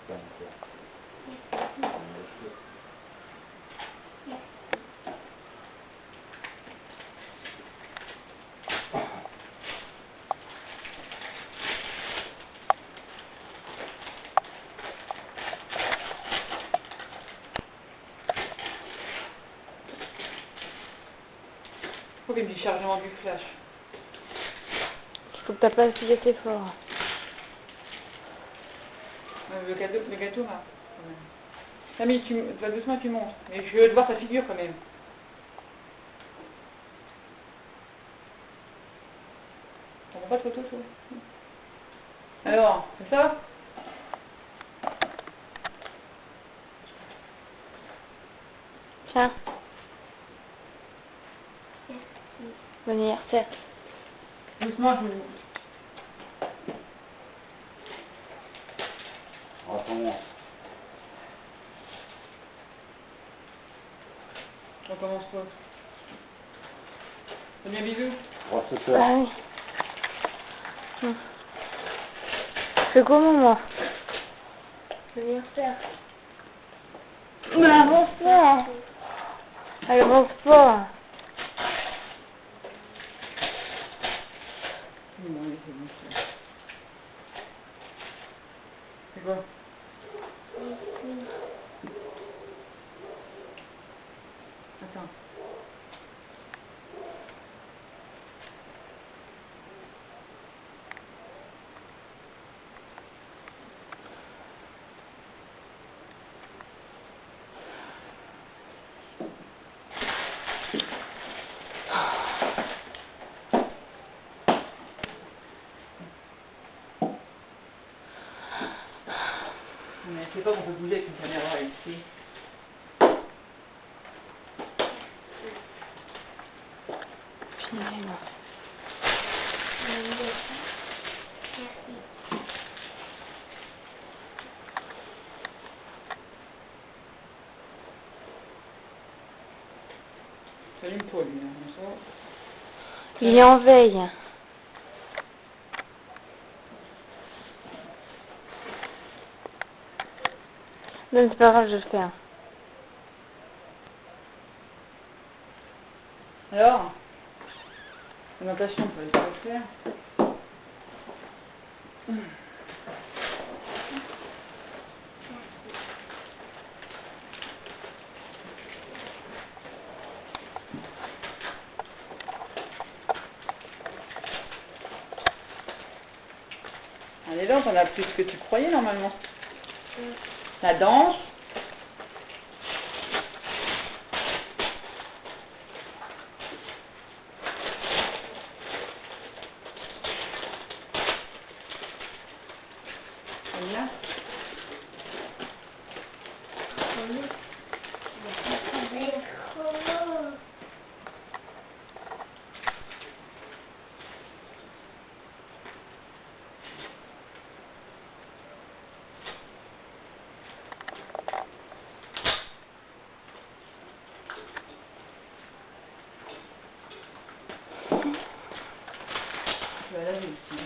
Pourquoi il me dit chargement du flash? Il faut que t'as pas appuyé assez fort. Le gâteau là. Camille, tu vas doucement, tu montes. Mais je veux te voir ta figure quand même. On prend pas de photo, toi? Alors, c'est ça? Tiens. Bon anniversaire. Doucement, je vous... On commence pas. C'est bien, bisous. Ah oui. C'est comment moi? Anniversaire. Mais avance pas. Elle avance pas. Bon, allez, c'est bon. C'est quoi? Attends. Mais je sais pas qu'on peut bouger avec une caméra ici. Finalement. Allume-toi, lui, hein, comme ça. Il est en veille. Non, c'est pas grave, je le fais. Hein. Alors, présentation, tu vas le faire. Allez donc, on a plus que tu croyais normalement. La danse. C'est bien. Tu vas laver aussi.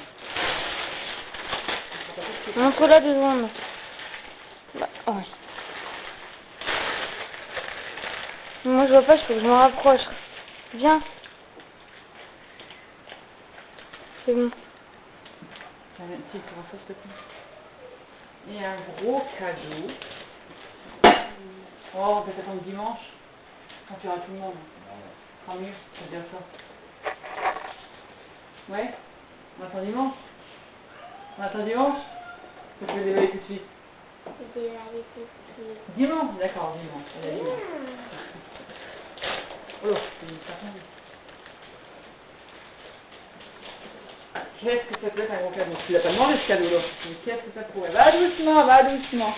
Montre-la 2 secondes. Bah, ouais. Moi je vois pas, il faut que je me rapproche. Viens. C'est bon. Tiens, un petit pour ça, s'il te plaît. Et un gros cadeau. Oh, on peut attendre dimanche. Quand tu auras tout le monde. Tant mieux, c'est bien ça. Ouais? On attend dimanche? On attend dimanche? Ou tu veux déballer tout de suite? Déballer tout de suite. Dimanche? D'accord, dimanche. Allez, dimanche. Oh, c'est une certaine. Qu'est-ce que ça peut être un gros cadeau? Tu l'as pas demandé ce cadeau-là. Mais qu'est-ce que ça pourrait? Va doucement, va doucement.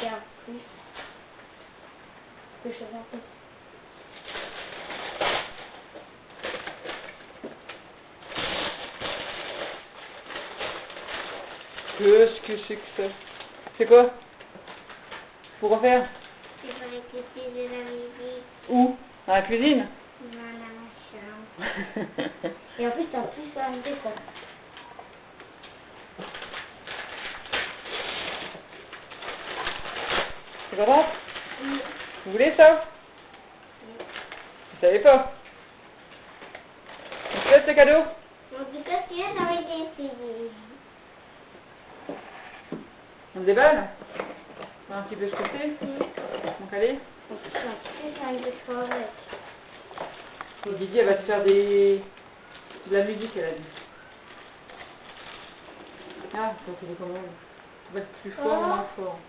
Et en plus, que je vais en plus. Qu'est-ce que c'est que ça? C'est quoi? Pour refaire? C'est pour écouter de la musique Où? Dans la cuisine? dans la chambre. Et en plus, t'as plus un décor. C'est pas grave? Oui. Vous voulez ça? Vous savez pas? On se fait ce cadeau? En tout cas, celui-là, j'avais décidé. On le déballe? On va un petit peu se couper? Donc allez. En plus, un décor avec. Et Didi, elle va te faire de la musique, elle a dit. Ah, faut que tu recommandes. Faut être plus fort, moins fort.